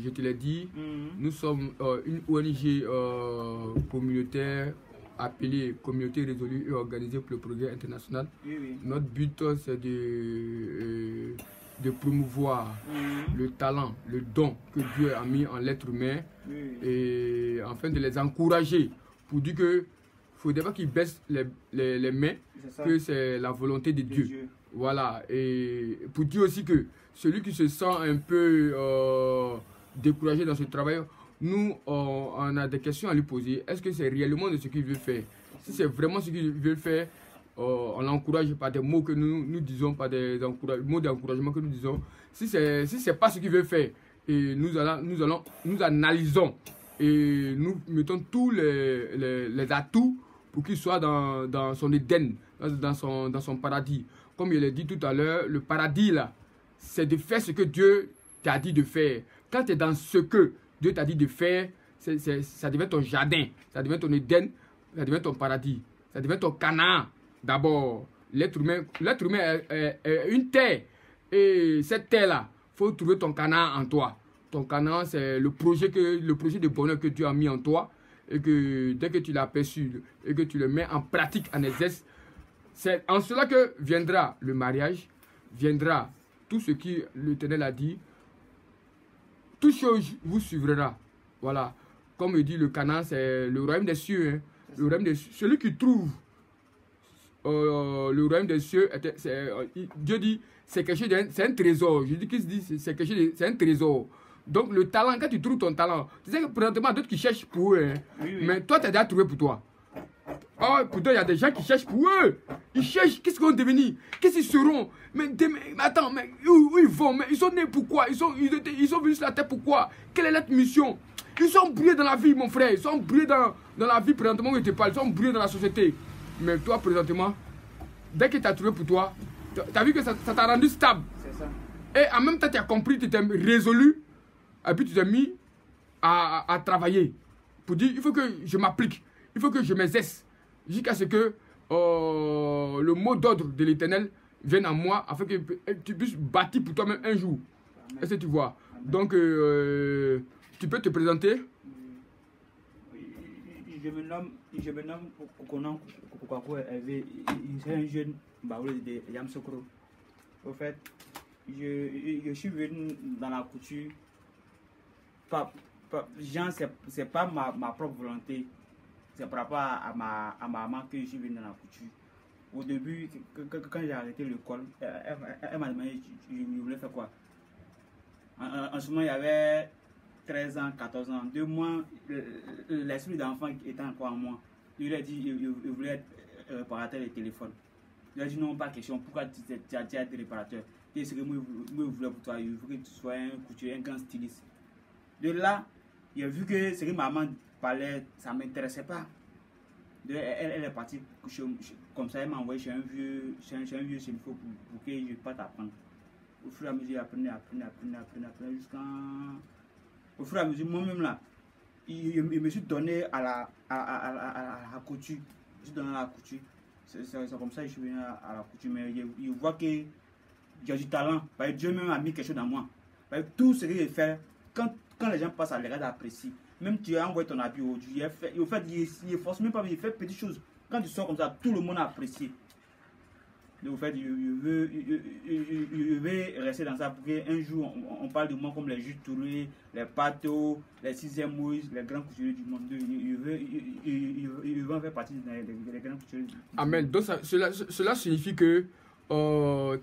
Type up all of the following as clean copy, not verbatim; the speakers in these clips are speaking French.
je te l'ai dit, nous sommes une ONG communautaire appelée Communauté résolue et organisée pour le progrès international. Notre but, c'est de promouvoir le talent, le don que Dieu a mis en l'être humain et afin de les encourager pour dire que il ne faudrait pas qu'ils baissent les mains, que c'est la volonté de Dieu. Voilà, et pour dire aussi que celui qui se sent un peu découragé dans ce travail, nous, on a des questions à lui poser. Est-ce que c'est réellement de ce qu'il veut faire? Si c'est vraiment ce qu'il veut faire, on l'encourage par des mots que nous disons, par des mots d'encouragement que nous disons. Si c'est pas ce qu'il veut faire, et nous analysons et nous mettons tous les atouts pour qu'il soit dans son Éden, dans son paradis. Comme je l'ai dit tout à l'heure, le paradis là, c'est de faire ce que Dieu t'a dit de faire. Quand tu es dans ce que Dieu t'a dit de faire, ça devient ton jardin, ça devient ton Éden, ça devient ton paradis, ça devient ton Canaan. D'abord, l'être humain est une terre. Et cette terre-là, il faut trouver ton Canaan en toi. Ton Canaan, c'est le projet de bonheur que Dieu a mis en toi. Et que dès que tu l'as perçu et que tu le mets en pratique, en exercice, c'est en cela que viendra le mariage, viendra tout ce qui l'Éternel a dit. Toute chose vous suivra. Voilà. Comme il dit, le Canaan, c'est le royaume des cieux. Hein. Le royaume des cieux. Celui qui trouve le royaume des cieux, Dieu dit, c'est un trésor. Je dis qu'il se dit, c'est un trésor. Donc le talent, quand tu trouves ton talent, tu sais que présentement, d'autres qui cherchent pour eux. Hein. Mais toi, tu as déjà trouvé pour toi. Oh, pourtant, il y a des gens qui cherchent pour eux. Ils cherchent, qu'est-ce qu'ils vont devenir? Qu'est-ce qu'ils seront? Mais attends, mais où ils vont? Mais ils sont nés pourquoi? Ils sont venus sur la terre pourquoi? Quelle est leur mission? Ils sont brillés dans la vie, mon frère. Ils sont brillés dans la vie présentement où je te parle. Ils sont brillés dans la société. Mais toi, présentement, dès que tu as trouvé pour toi, tu as vu que ça t'a rendu stable. C'est ça. Et en même temps, tu as compris, tu t'es résolu. Et puis tu t'es mis à travailler. Pour dire, il faut que je m'applique. Il faut que je m'exerce. Jusqu'à ce que le mot d'ordre de l'Éternel vienne à moi. Afin que tu puisses bâtir pour toi-même un jour. Est-ce que tu vois? Amen. Donc, tu peux te présenter? Je me nomme Kokonan Kokoko Hervé. C'est un jeune baoulé de Yamsokro. Au fait, je suis venu dans la couture. C'est pas ma propre volonté. C'est par rapport à ma maman que je suis venu dans la couture. Au début, quand j'ai arrêté l'école, elle m'a demandé je voulais faire quoi. En ce moment, il y avait 13 ans, 14 ans. 2 mois, l'esprit d'enfant était encore en moi. Je lui ai dit je voulais être réparateur de téléphone. Je lui ai dit non, pas question. Pourquoi tu as été réparateur? Qu'est-ce que moi je voulais pour toi? Il faut que tu sois un couturier, un grand styliste. De là, j'ai vu que ce que maman parlait, ça ne m'intéressait pas. Elle est partie comme ça, elle m'a envoyé chez un vieux chez une fois pour que je parte apprendre. Au fur et à mesure, j'apprenais jusqu'à... Au fur et à mesure, moi-même là, je me suis donné à la couture. Je suis donné à la couture. C'est comme ça que je suis venu à la couture. Mais je vois que j'ai du talent. Dieu même a mis quelque chose dans moi. Tout ce que je fais, quand les gens passent à l'égard d'apprécier, même tu as envoyé ton habit aujourd'hui, il force même pas, mais il fait petites choses. Quand tu sors comme ça, tout le monde a apprécié. Donc, en fait, je veux rester dans ça pour qu'un jour, on parle de moi comme les Jules Touré, les Pato, les 6e Moïse, les grands couturiers du monde. Je veux en faire partie des grands couturiers du monde. Amen. Donc, cela signifie que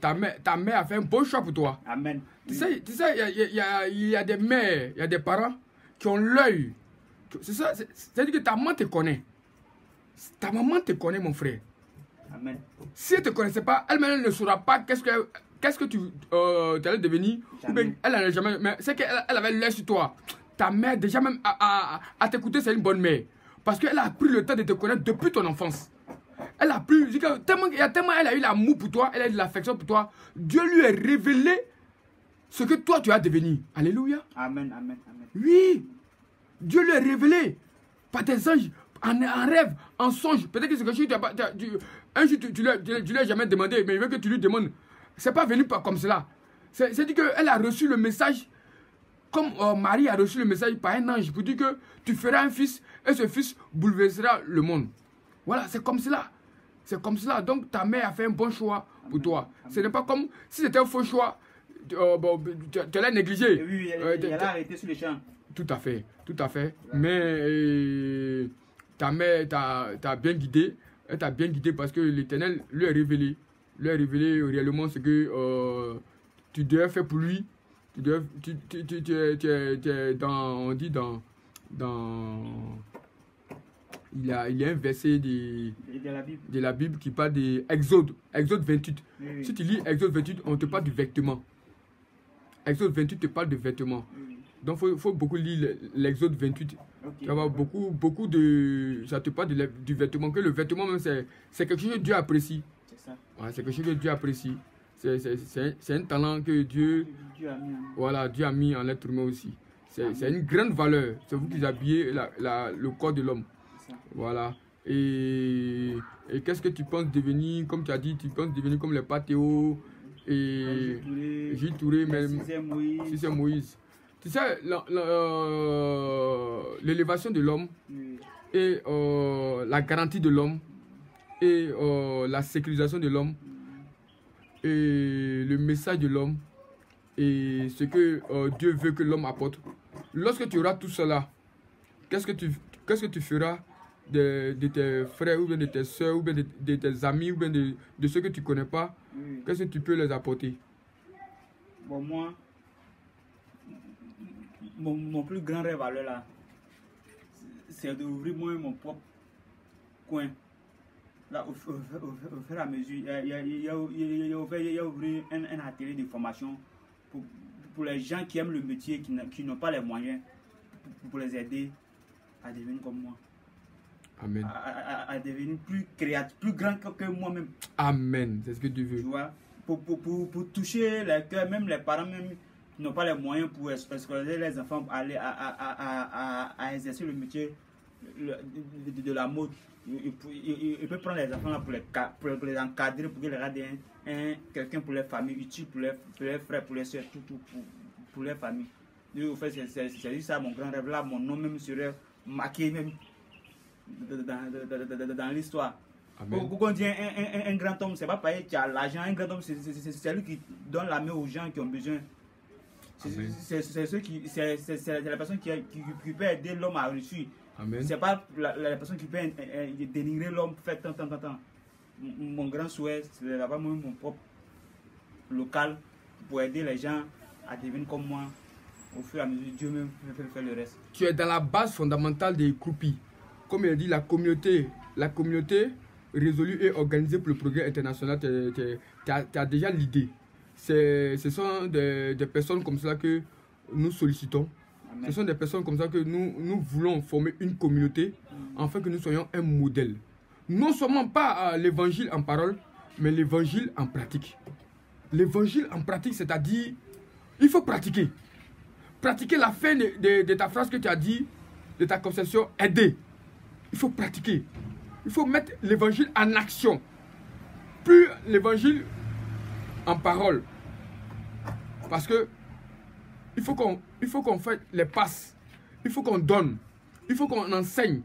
ta mère a fait un bon choix pour toi. Amen. Tu sais, il y a des mères, il y a des parents qui ont l'œil. C'est ça, c'est-à-dire que ta maman te connaît. Ta maman te connaît, mon frère. Amen. Si elle ne te connaissait pas, elle-même ne saura pas qu'est-ce que tu allais devenir. Ou bien, elle n'allait jamais. Mais c'est qu'elle avait l'œil sur toi. Ta mère, déjà même à t'écouter, c'est une bonne mère. Parce qu'elle a pris le temps de te connaître depuis ton enfance. Elle a pris, tellement elle a eu l'amour pour toi, elle a eu de l'affection pour toi. Dieu lui a révélé ce que toi tu as devenu. Alléluia. Amen, amen, amen. Oui. Dieu lui a révélé par tes anges, en rêve, en songe. Peut-être que c'est quelque chose un jour tu lui as jamais demandé, mais il veut que tu lui demandes. C'est pas venu comme cela. C'est dit qu'elle a reçu le message Comme Marie a reçu le message par un ange pour dire que tu feras un fils et ce fils bouleversera le monde. Voilà, c'est comme cela. C'est comme cela. Donc ta mère a fait un bon choix pour toi. Ce n'est pas comme si c'était un faux choix, tu l'as négligé. Oui, elle a arrêté sur les champs. Tout à fait, tout à fait. Mais ta mère t'a bien guidé. Elle t'a bien guidé parce que l'Éternel lui a révélé. Lui a révélé réellement ce que tu devais faire pour lui. Tu es dans, on dit dans il y a un verset de la Bible qui parle d'Exode 28. Oui. Si tu lis Exode 28, on te parle du vêtement. Exode 28 te parle de vêtements. Oui. Donc il faut beaucoup lire l'Exode 28. Okay. Tu vas voir beaucoup de... Ça te parle du vêtement. Que le vêtement même, c'est quelque chose que Dieu apprécie. C'est ça. Ouais, c'est quelque chose que Dieu apprécie. C'est un talent que Dieu a mis en l'être humain aussi. C'est une grande valeur. C'est vous qui habillez le corps de l'homme. Voilà. Et qu'est-ce que tu penses devenir, comme tu as dit, tu penses devenir comme les Pathéo et Gilles Touré, même si c'est Moïse. Tu sais, l'élévation de l'homme et la garantie de l'homme et la sécurisation de l'homme et le message de l'homme et ce que Dieu veut que l'homme apporte. Lorsque tu auras tout cela, qu'est-ce que tu feras de tes frères ou bien de tes soeurs ou bien de tes amis ou bien de ceux que tu ne connais pas? Qu'est-ce que tu peux les apporter? Bon, moi, mon plus grand rêve là, c'est d'ouvrir moi mon propre coin. Là, au fur et à mesure, il y a ouvert un atelier de formation pour les gens qui aiment le métier, qui n'ont pas les moyens, pour les aider à devenir comme moi. Amen. À devenir plus créatif, plus grand que moi-même. Amen, c'est ce que tu veux. Tu vois, pour toucher les cœurs, même les parents même qui n'ont pas les moyens pour escolaire les enfants, aller à exercer le métier de la mode. Il peut prendre les enfants là pour les encadrer, pour qu'ils regardent quelqu'un pour les familles, utile pour les frères, pour les soeurs, tout pour les familles. En fait, c'est juste ça mon grand rêve. Là, mon nom même serait marqué même dans l'histoire. Quand on dit un grand homme, c'est pas pareil, tu as l'argent. Un grand homme, c'est lui qui donne la main aux gens qui ont besoin. C'est la personne qui peut aider l'homme à réussir. C'est pas la personne qui peut dénigrer l'homme, faire tant. Mon grand souhait, c'est d'avoir mon propre local pour aider les gens à devenir comme moi. Au fur et à mesure, Dieu même fait faire le reste. Tu es dans la base fondamentale des croupis. Comme il a dit, la communauté résolue et organisée pour le progrès international, tu as déjà l'idée. Ce sont des personnes comme cela que nous sollicitons. Amen. Ce sont des personnes comme ça que nous voulons former une communauté afin que nous soyons un modèle. Non seulement pas l'évangile en parole, mais l'évangile en pratique. L'évangile en pratique, c'est-à-dire, il faut pratiquer. Pratiquer la fin de ta phrase que tu as dit, de ta conception, aider. Il faut pratiquer. Il faut mettre l'évangile en action. Plus l'évangile en parole. Parce que il faut qu'on fasse les passes. Il faut qu'on donne. Il faut qu'on enseigne.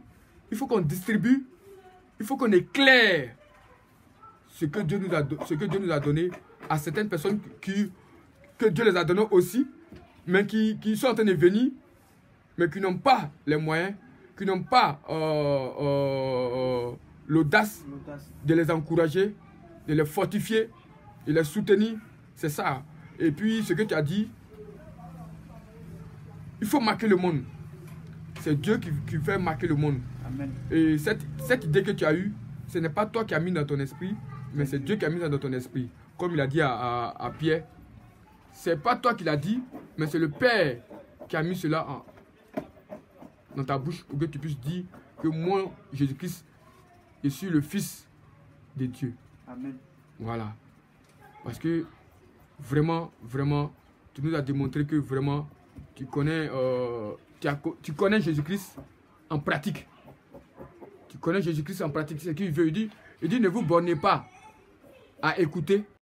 Il faut qu'on distribue. Il faut qu'on éclaire ce que Dieu nous a donné à certaines personnes que Dieu les a données aussi, mais qui sont en train de venir, mais qui n'ont pas les moyens, qui n'ont pas l'audace de les encourager, de les fortifier, de les soutenir. C'est ça. Et puis, ce que tu as dit, il faut marquer le monde. C'est Dieu qui fait marquer le monde. Amen. Et cette idée que tu as eue, ce n'est pas toi qui as mis dans ton esprit, mais c'est Dieu qui a mis dans ton esprit. Comme il a dit à Pierre, c'est pas toi qui l'as dit, mais c'est le Père qui a mis cela dans ta bouche pour que tu puisses dire que moi, Jésus-Christ, je suis le Fils de Dieu. Amen. Voilà. Parce que vraiment, tu nous as démontré que vraiment, tu connais Jésus-Christ en pratique. Tu connais Jésus-Christ en pratique. C'est ce qu'il veut. Il dit, ne vous bornez pas à écouter,